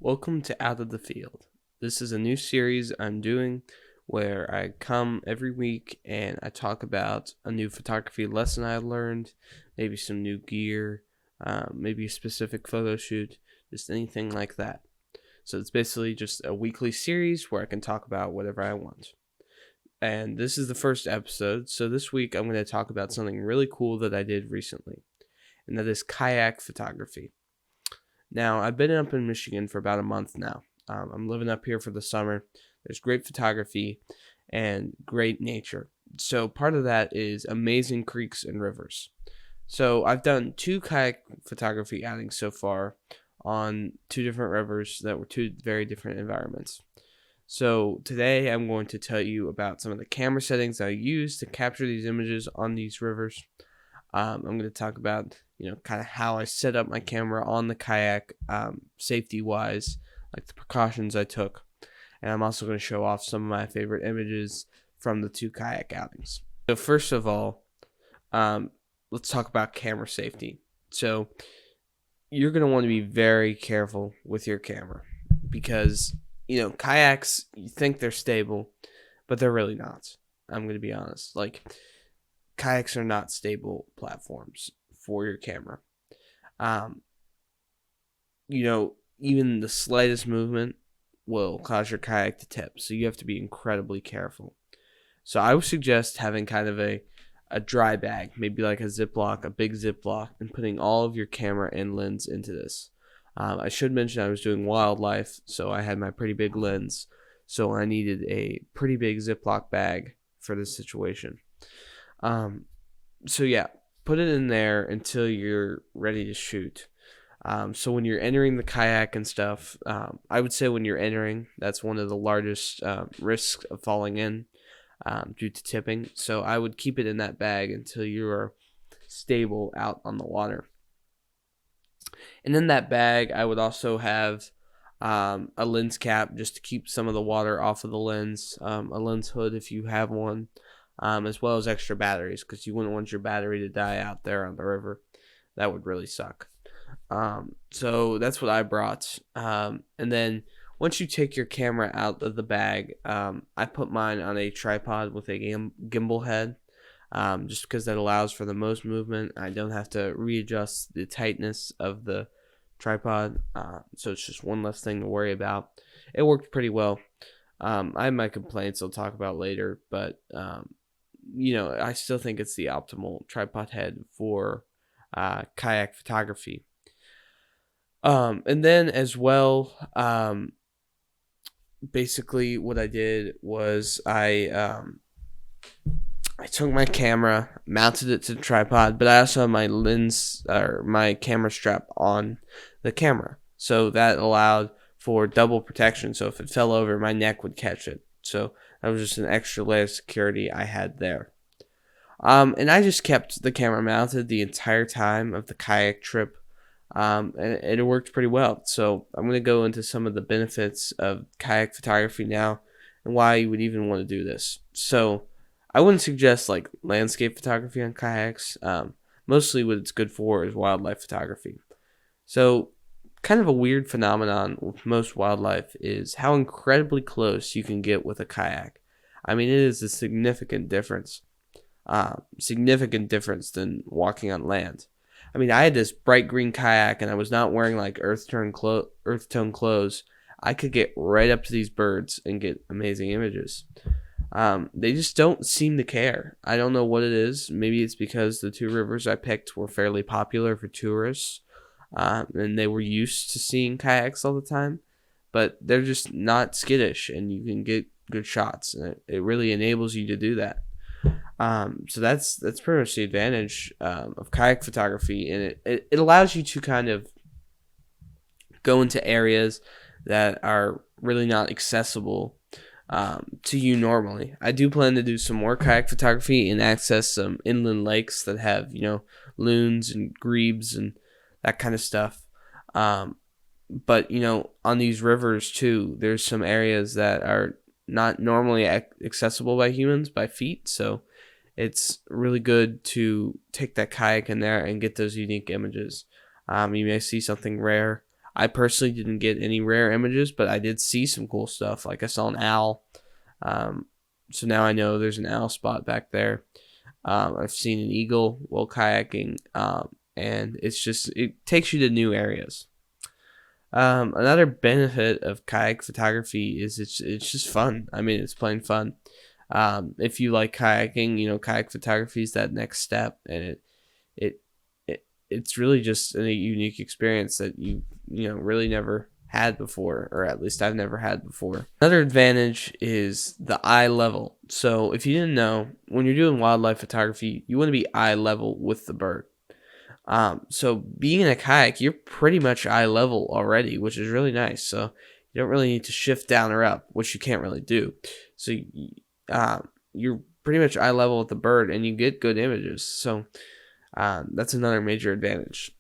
Welcome to Out of the Field. This is a new series I'm doing where I come every week and I talk about a new photography lesson I learned, maybe some new gear, maybe a specific photo shoot, just anything like that. So it's basically just a weekly series where I can talk about whatever I want. And this is the first episode, so this week I'm going to talk about something really cool that I did recently, and that is kayak photography. Now, I've been up in Michigan for about a month now. I'm living up here for the summer. There's great photography and great nature. So part of that is amazing creeks and rivers. So I've done 2 kayak photography outings so far on 2 different rivers that were 2 very different environments. So today I'm going to tell you about some of the camera settings I use to capture these images on these rivers. I'm going to talk about kind of how I set up my camera on the kayak, safety wise, like the precautions I took. And I'm also going to show off some of my favorite images from the 2 kayak outings. So first of all, let's talk about camera safety. So you're going to want to be very careful with your camera because, kayaks, you think they're stable, but they're really not. I'm going to be honest. Like, kayaks are not stable platforms for your camera. Even the slightest movement will cause your kayak to tip, so you have to be incredibly careful. So I would suggest having kind of a dry bag, maybe like a big Ziploc, and putting all of your camera and lens into this. I should mention I was doing wildlife, so I had my pretty big lens, so I needed a pretty big Ziploc bag for this situation. So yeah, put it in there until you're ready to shoot. So when you're entering the kayak and stuff, I would say when you're entering, that's one of the largest risks of falling in due to tipping. So I would keep it in that bag until you are stable out on the water. And in that bag, I would also have a lens cap just to keep some of the water off of the lens, a lens hood if you have one. As well as extra batteries, because you wouldn't want your battery to die out there on the river. That would really suck. So that's what I brought. And then once you take your camera out of the bag, I put mine on a tripod with a gimbal head, just because that allows for the most movement. I don't have to readjust the tightness of the tripod, so it's just one less thing to worry about. It worked pretty well. I have my complaints I'll talk about later, but I still think it's the optimal tripod head for kayak photography. And then as well, basically what I did was I took my camera, mounted it to the tripod, but I also have my lens or my camera strap on the camera. So that allowed for double protection. So if it fell over, my neck would catch it. So that was just an extra layer of security I had there. And I just kept the camera mounted the entire time of the kayak trip. And it worked pretty well. So I'm going to go into some of the benefits of kayak photography now and why you would even want to do this. So I wouldn't suggest like landscape photography on kayaks. Mostly what it's good for is wildlife photography. So kind of a weird phenomenon with most wildlife is how incredibly close you can get with a kayak. I mean, it is a significant difference than walking on land. I mean, I had this bright green kayak and I was not wearing like earth tone clothes. I could get right up to these birds and get amazing images. They just don't seem to care. I don't know what it is. Maybe it's because the 2 rivers I picked were fairly popular for tourists. And they were used to seeing kayaks all the time, but they're just not skittish, and you can get good shots, and it really enables you to do that. So that's pretty much the advantage of kayak photography, and it allows you to kind of go into areas that are really not accessible to you normally. I do plan to do some more kayak photography and access some inland lakes that have loons and grebes and that kind of stuff. But on these rivers too, there's some areas that are not normally accessible by humans by feet. So it's really good to take that kayak in there and get those unique images. You may see something rare. I personally didn't get any rare images, but I did see some cool stuff. Like I saw an owl. So now I know there's an owl spot back there. I've seen an eagle while kayaking, and it takes you to new areas. Another benefit of kayak photography is it's just fun. I mean, it's plain fun. If you like kayaking, kayak photography is that next step, and it's really just a unique experience that you really never had before, or at least I've never had before. Another advantage is the eye level. So if you didn't know, when you're doing wildlife photography, you want to be eye level with the bird. So being in a kayak, you're pretty much eye level already, which is really nice. So you don't really need to shift down or up, which you can't really do. So you're pretty much eye level with the bird, and you get good images. So that's another major advantage.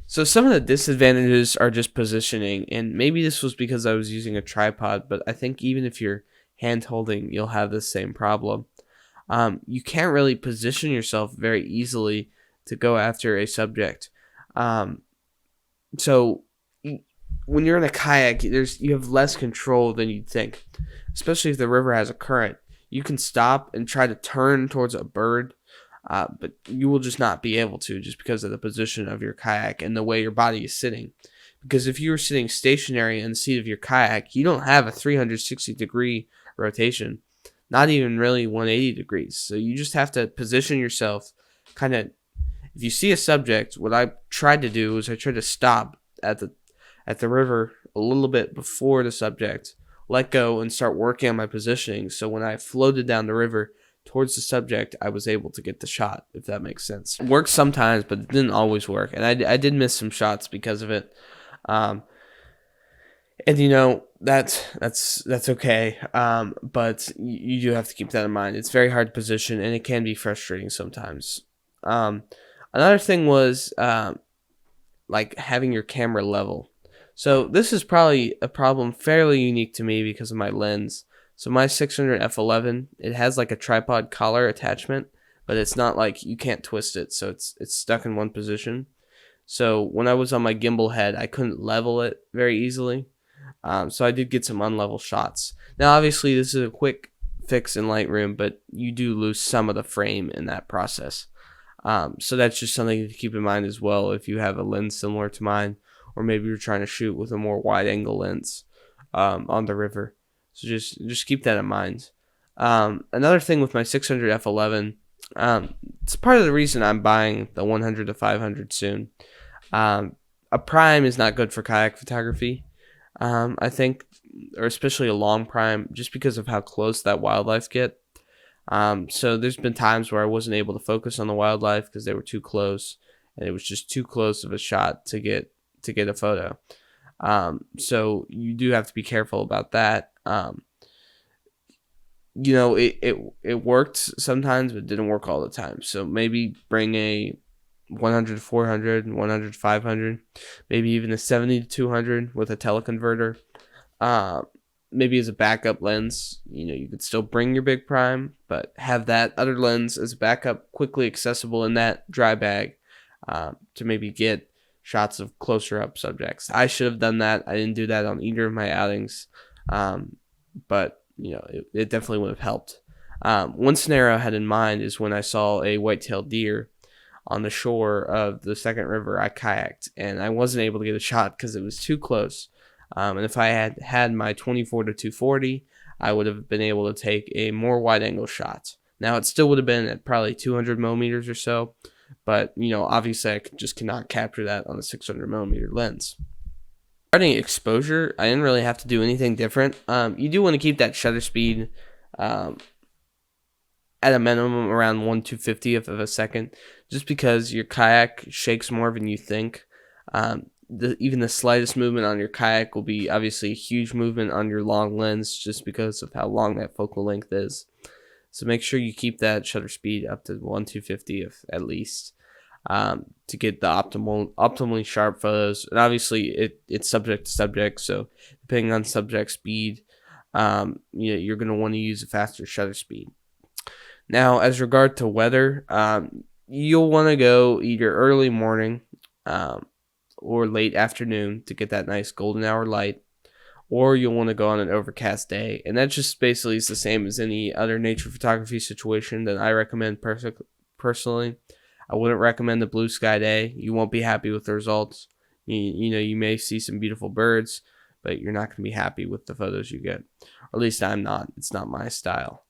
So some of the disadvantages are just positioning, and maybe this was because I was using a tripod, but I think even if you're hand holding, you'll have the same problem. You can't really position yourself very easily to go after a subject. So when you're in a kayak, you have less control than you'd think, especially if the river has a current. You can stop and try to turn towards a bird, but you will just not be able to, just because of the position of your kayak and the way your body is sitting. Because if you were sitting stationary in the seat of your kayak, you don't have a 360-degree rotation, not even really 180 degrees. So you just have to position yourself kind of. If you see a subject, what I tried to do is I tried to stop at the river a little bit before the subject, let go, and start working on my positioning. So when I floated down the river towards the subject, I was able to get the shot, if that makes sense. It works sometimes, but it didn't always work, and I did miss some shots because of it. And that's okay. But you do have to keep that in mind. It's very hard to position, and it can be frustrating sometimes. Another thing was like having your camera level. So this is probably a problem fairly unique to me because of my lens. So my 600 f11, it has like a tripod collar attachment, but it's not like you can't twist it, so it's stuck in one position. So when I was on my gimbal head, I couldn't level it very easily. So I did get some unlevel shots. Now obviously this is a quick fix in Lightroom, but you do lose some of the frame in that process. So that's just something to keep in mind as well if you have a lens similar to mine, or maybe you're trying to shoot with a more wide angle lens on the river. So just keep that in mind. Another thing with my 600 f11, it's part of the reason I'm buying the 100 to 500 soon. A prime is not good for kayak photography, I think, or especially a long prime, just because of how close that wildlife get. So there's been times where I wasn't able to focus on the wildlife because they were too close, and it was just too close of a shot to get a photo. So you do have to be careful about that. It worked sometimes, but it didn't work all the time. So maybe bring a 100 to 400, 100 to 500, maybe even a 70 to 200 with a teleconverter. Maybe as a backup lens, you could still bring your big prime, but have that other lens as a backup, quickly accessible in that dry bag, to maybe get shots of closer up subjects. I should have done that. I didn't do that on either of my outings, but it definitely would have helped. One scenario I had in mind is when I saw a white-tailed deer on the shore of the second river I kayaked, and I wasn't able to get a shot because it was too close. And if I had had my 24 to 240, I would have been able to take a more wide angle shot. Now it still would have been at probably 200 millimeters or so, but obviously I just cannot capture that on a 600 millimeter lens. Regarding exposure, I didn't really have to do anything different. You do want to keep that shutter speed at a minimum around 1/250th of a second, just because your kayak shakes more than you think. Even the slightest movement on your kayak will be obviously a huge movement on your long lens, just because of how long that focal length is. So make sure you keep that shutter speed up to 1/250th at least, to get the optimally sharp photos. And obviously it's subject to subject, so depending on subject speed, you're going to want to use a faster shutter speed. Now, as regard to weather, you'll want to go either early morning, or late afternoon to get that nice golden hour light, or you'll want to go on an overcast day. And that just basically is the same as any other nature photography situation that I recommend personally. I wouldn't recommend the blue sky day. You won't be happy with the results. You may see some beautiful birds, but you're not going to be happy with the photos you get. Or at least I'm not. It's not my style.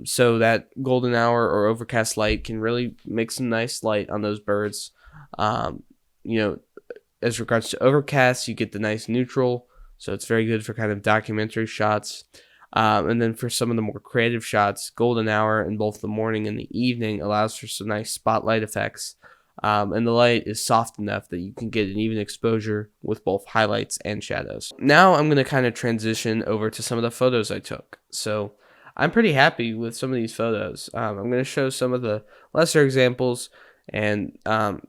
So that golden hour or overcast light can really make some nice light on those birds. As regards to overcast, you get the nice neutral, so it's very good for kind of documentary shots. And then for some of the more creative shots, golden hour in both the morning and the evening allows for some nice spotlight effects. And the light is soft enough that you can get an even exposure with both highlights and shadows. Now I'm going to kind of transition over to some of the photos I took. So I'm pretty happy with some of these photos. I'm going to show some of the lesser examples and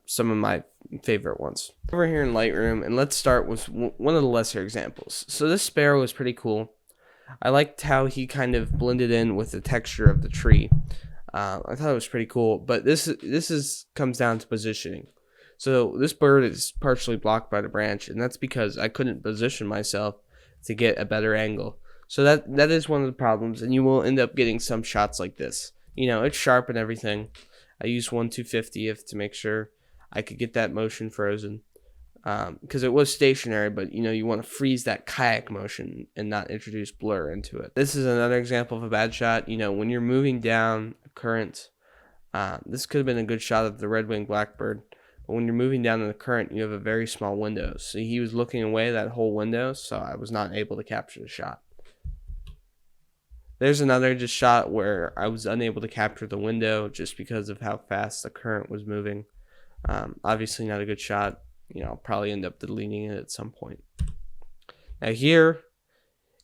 some of my favorite ones. Over here in Lightroom, and let's start with one of the lesser examples. So this sparrow was pretty cool. I liked how he kind of blended in with the texture of the tree. I thought it was pretty cool, but this comes down to positioning. So this bird is partially blocked by the branch, and that's because I couldn't position myself to get a better angle. So that is one of the problems, and you will end up getting some shots like this. It's sharp and everything. I used 1/250th to make sure I could get that motion frozen, because it was stationary, but you want to freeze that kayak motion and not introduce blur into it. This is another example of a bad shot. When you're moving down a current, this could have been a good shot of the red-winged blackbird, but when you're moving down in the current, you have a very small window. So he was looking away that whole window, so I was not able to capture the shot. There's another just shot where I was unable to capture the window just because of how fast the current was moving. Obviously not a good shot. I'll probably end up deleting it at some point. Now here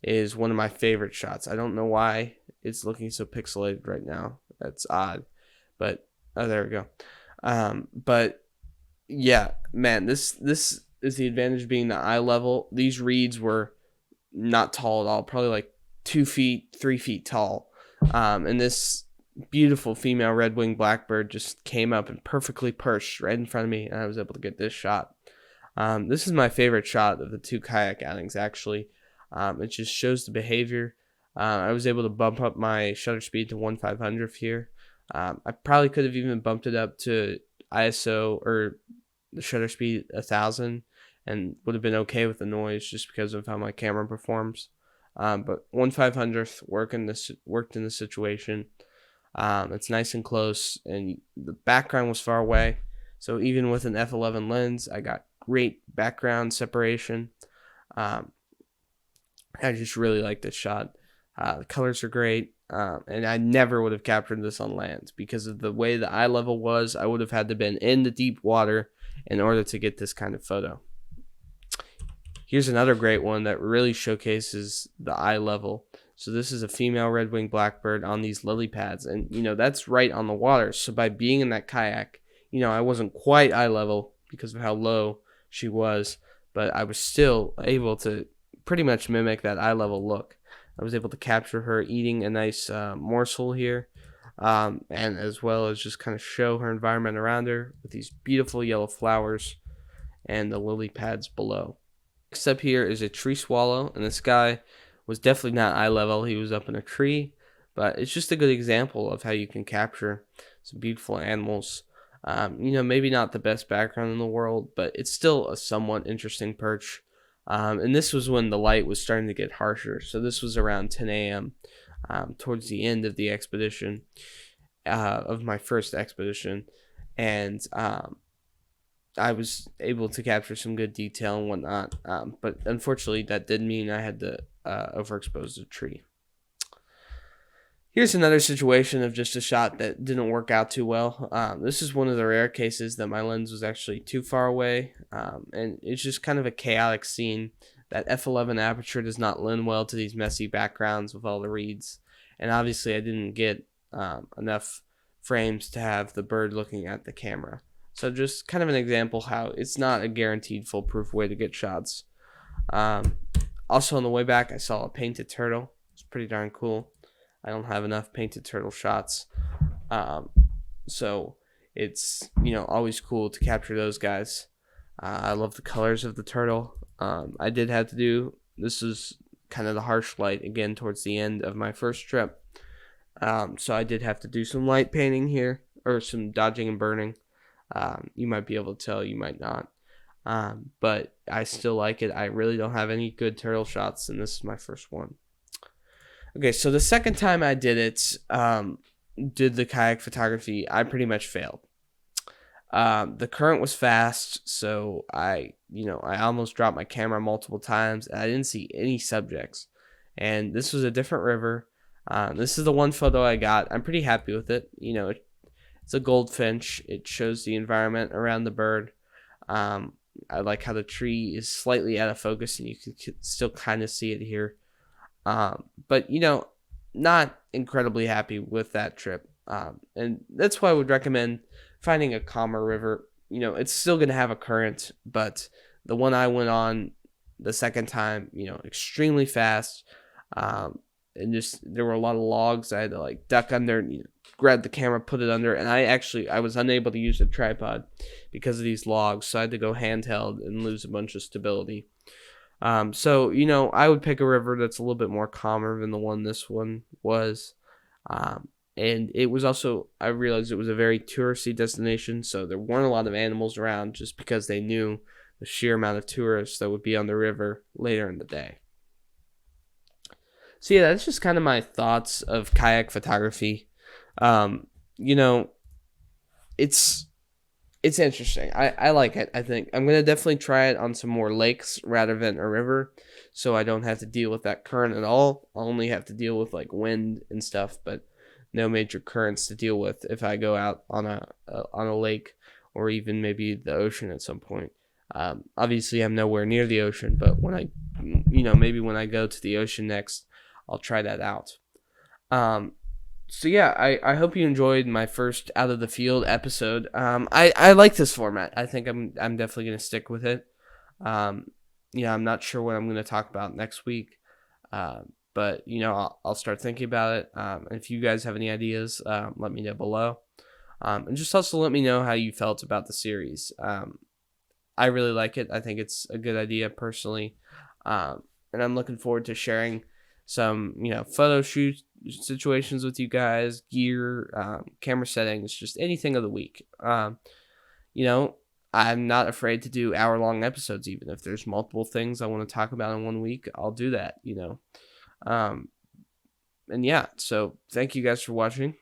is one of my favorite shots. I don't know why it's looking so pixelated right now. That's odd. But there we go. But yeah, man, this is the advantage being the eye level. These reeds were not tall at all, probably like 2 feet, 3 feet tall. And this beautiful female red-winged blackbird just came up and perfectly perched right in front of me, and I was able to get this shot. This is my favorite shot of the 2 kayak outings, actually. It just shows the behavior. I was able to bump up my shutter speed to 1/500th here. I probably could have even bumped it up to ISO or the shutter speed 1000 and would have been okay with the noise just because of how my camera performs. But 1/500th worked in this situation. It's nice and close, and the background was far away. So even with an f11 lens, I got great background separation. I just really like this shot. The colors are great, and I never would have captured this on land because of the way the eye level was. I would have had to been in the deep water in order to get this kind of photo. Here's another great one that really showcases the eye level. So this is a female red-winged blackbird on these lily pads, and that's right on the water. So by being in that kayak, I wasn't quite eye level because of how low she was, but I was still able to pretty much mimic that eye level look. I was able to capture her eating a nice morsel here, and as well as just kind of show her environment around her with these beautiful yellow flowers and the lily pads below. Next up here is a tree swallow, and this guy was definitely not eye level. He was up in a tree, but it's just a good example of how you can capture some beautiful animals. Maybe not the best background in the world, but it's still a somewhat interesting perch. And this was when the light was starting to get harsher. So this was around 10 a.m. Towards the end of the expedition, of my first expedition. And I was able to capture some good detail and whatnot. But unfortunately, that did mean I had to overexpose the tree. Here's another situation of just a shot that didn't work out too well. This is one of the rare cases that my lens was actually too far away, and it's just kind of a chaotic scene. That f11 aperture does not lend well to these messy backgrounds with all the reeds, and obviously I didn't get enough frames to have the bird looking at the camera. So just kind of an example how it's not a guaranteed foolproof way to get shots. Also on the way back, I saw a painted turtle. It's pretty darn cool. I don't have enough painted turtle shots, so it's always cool to capture those guys. I love the colors of the turtle. I did have to do, this is kind of the harsh light again towards the end of my first trip. So I did have to do some light painting here, or some dodging and burning. You might be able to tell, you might not. But I still like it. I really don't have any good turtle shots, and this is my first one. Okay, so the second time I did it, did the kayak photography, I pretty much failed. The current was fast, so I almost dropped my camera multiple times, and I didn't see any subjects. And this was a different river. This is the one photo I got. I'm pretty happy with it. It's a goldfinch. It shows the environment around the bird. I like how the tree is slightly out of focus, and you can still kind of see it here. But not incredibly happy with that trip. And that's why I would recommend finding a calmer river. It's still going to have a current, but the one I went on the second time, extremely fast. And just, there were a lot of logs. I had to like duck under and grab the camera, put it under. And I was unable to use the tripod because of these logs. So I had to go handheld and lose a bunch of stability. So, I would pick a river that's a little bit more calmer than the one this one was. And it was also, I realized it was a very touristy destination, so there weren't a lot of animals around just because they knew the sheer amount of tourists that would be on the river later in the day. So yeah, that's just kind of my thoughts of kayak photography. It's interesting. I like it. I think I'm going to definitely try it on some more lakes rather than a river, so I don't have to deal with that current at all. I'll only have to deal with like wind and stuff, but no major currents to deal with if I go out on a lake or even maybe the ocean at some point. Obviously, I'm nowhere near the ocean, but maybe when I go to the ocean next, I'll try that out. So yeah, I hope you enjoyed my first out of the field episode. I like this format. I think I'm definitely gonna stick with it. I'm not sure what I'm gonna talk about next week. But I'll start thinking about it. And if you guys have any ideas, let me know below. And just also let me know how you felt about the series. I really like it. I think it's a good idea personally. And I'm looking forward to sharing some, photo shoot situations with you guys, gear, camera settings, just anything of the week. I'm not afraid to do hour-long episodes, even if there's multiple things I want to talk about in 1 week. I'll do that. And yeah, so thank you guys for watching.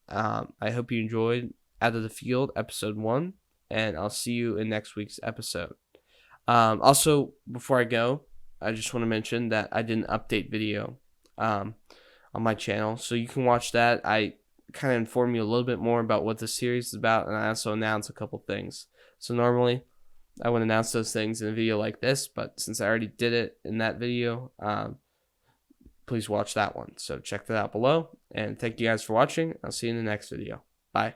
I hope you enjoyed Out of the Field episode 1, and I'll see you in next week's episode. Also, before I go, I just want to mention that I did an update video on my channel, so you can watch that. I kind of inform you a little bit more about what the series is about, and I also announce a couple things. So normally I would announce those things in a video like this, but since I already did it in that video, please watch that one. So check that out below, and thank you guys for watching. I'll see you in the next video. Bye.